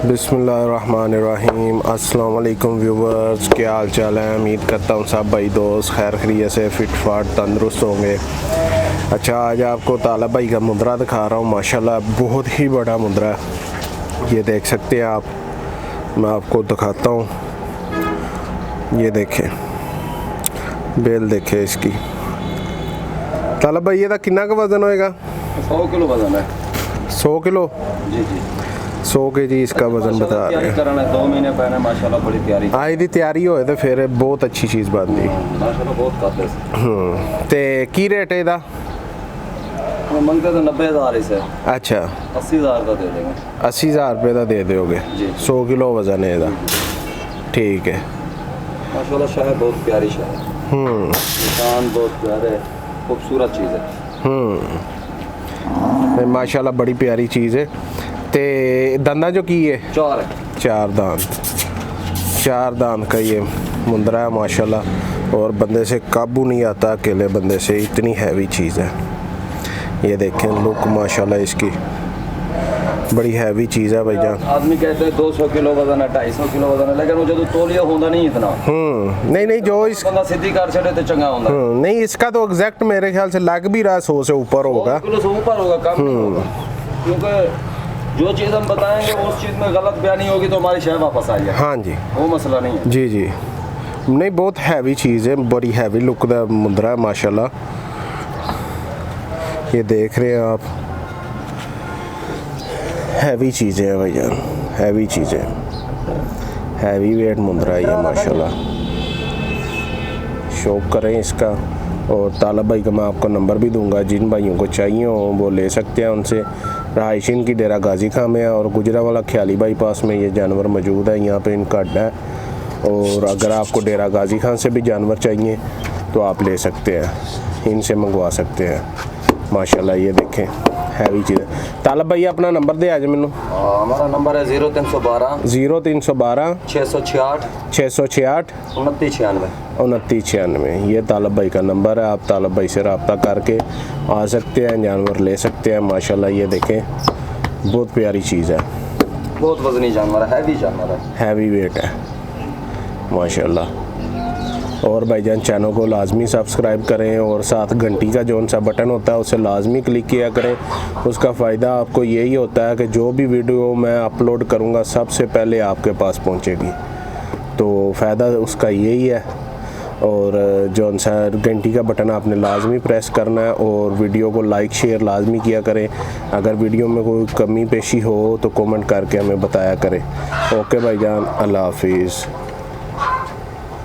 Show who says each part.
Speaker 1: बिस्मिल्लाहिर्रहमानिर्रहीम। अस्सलाम वालेकुम व्यूवर्स, क्या हाल चाल है। उम्मीद करता हूँ सब भाई दोस्त खैर खैरियत से फिट फाट तंदुरुस्त होंगे। अच्छा, आज आपको ताला भाई का मुंद्रा दिखा रहा हूँ। माशाल्लाह बहुत ही बड़ा मुंद्रा है, ये देख सकते हैं आप। मैं आपको दिखाता हूँ, ये देखें बेल देखें इसकी। ताला भाई ये कितना का वज़न होएगा?
Speaker 2: 100 किलो वज़न है।
Speaker 1: 100 किलो?
Speaker 2: जी जी,
Speaker 1: 100 केजी इसका वज़न बता रहे हैं।
Speaker 2: 2 महीने पहले माशाल्लाह बड़ी तैयारी
Speaker 1: आज दी तैयारी होए तो फिर बहुत अच्छी चीज़ बनती।
Speaker 2: माशाल्लाह बहुत काबिल।
Speaker 1: ते की रेट है इहदा?
Speaker 2: मंगते तो 90,000 इसे।
Speaker 1: अच्छा,
Speaker 2: 80,000 का दे देंगे।
Speaker 1: 80,000 रुपये का दे दोगे?
Speaker 2: जी।
Speaker 1: 100 किलो वज़न है इहदा, ठीक है।
Speaker 2: माशाल्लाह शहर बहुत प्यारी शहर है। निशान बहुत प्यारे, खूबसूरत चीज़ है।
Speaker 1: माशाल्लाह बड़ी प्यारी चीज़ है। ते दंदा जो की है?
Speaker 2: 4 है।
Speaker 1: 4 दांत। 4 दांत का ये मुंद्रा है माशाल्लाह, और बंदे से काबू नहीं आता अकेले बंदे से, इतनी हैवी चीज़ है। ये देखें लुक माशाल्लाह इसकी, बड़ी हैवी चीज़ है भाईजान।
Speaker 2: आदमी कहते हैं 200 किलो वज़न है, 250 किलो वज़न है, लेकिन वो जो तोलिया होता नहीं इतना।
Speaker 1: नहीं जो इस
Speaker 2: बंदा सीधी कार चढ़े तो चंगा होता।
Speaker 1: नहीं, इसका तो एग्जैक्ट मेरे ख्याल से लग भी रहा 100 से ऊपर होगा।
Speaker 2: 100 किलो से ऊपर होगा, कम नहीं होगा। क्योंकि जो चीज़ हम बताएंगे उस चीज़ में गलत बयानी होगी तो हमारी शहर वापस आ जाए।
Speaker 1: हाँ जी,
Speaker 2: वो मसला नहीं है।
Speaker 1: जी जी, नहीं बहुत हैवी चीज़ है, बड़ी हैवी लुक का मुंद्रा है माशाल्लाह। ये देख रहे हैं आप, हैवी चीज़ें हैं भैया, हैवी चीज़ें, हैवी वेट मुंद्रा है ये माशाल्लाह। शौक करें इसका। और ताला भाई का मैं आपको नंबर भी दूंगा, जिन भाइयों को चाहिए हो वो ले सकते हैं उनसे। रहाइश इनकी डेरा गाजी खां में है और गुजरावाला ख्याली बाईपास में ये जानवर मौजूद है। यहाँ पे इनका अड्डा है, और अगर आपको डेरा गाजी खां से भी जानवर चाहिए तो आप ले सकते हैं, इनसे मंगवा सकते हैं माशाल्लाह। ये देखें हैवी चीज़ है। ताला भाई अपना नंबर दे आज मैनू।
Speaker 2: हमारा नंबर है 0312
Speaker 1: 0612
Speaker 2: 666
Speaker 1: 666
Speaker 2: 2996
Speaker 1: 2996। ये तालब भाई का नंबर है, आप तालब भाई से रब्ता करके आ सकते हैं, जानवर ले सकते हैं माशाल्लाह। ये देखें बहुत प्यारी चीज़ है,
Speaker 2: बहुत वजनी जानवर है, हैवी जानवर है, हैवी
Speaker 1: वेट है माशाल्लाह। और भाईजान चैनल को लाजमी सब्सक्राइब करें, और साथ घंटी का जौन सा बटन होता है उसे लाजमी क्लिक किया करें। उसका फ़ायदा आपको यही होता है कि जो भी वीडियो मैं अपलोड करूँगा सबसे पहले आपके पास पहुँचेगी, तो फ़ायदा उसका यही है। और जौन सा घंटी का बटन आपने लाजमी प्रेस करना है, और वीडियो को लाइक शेयर लाजमी किया करें। अगर वीडियो में कोई कमी पेशी हो तो कमेंट करके हमें बताया करें। ओके भाईजान, अल्लाह हाफिज़।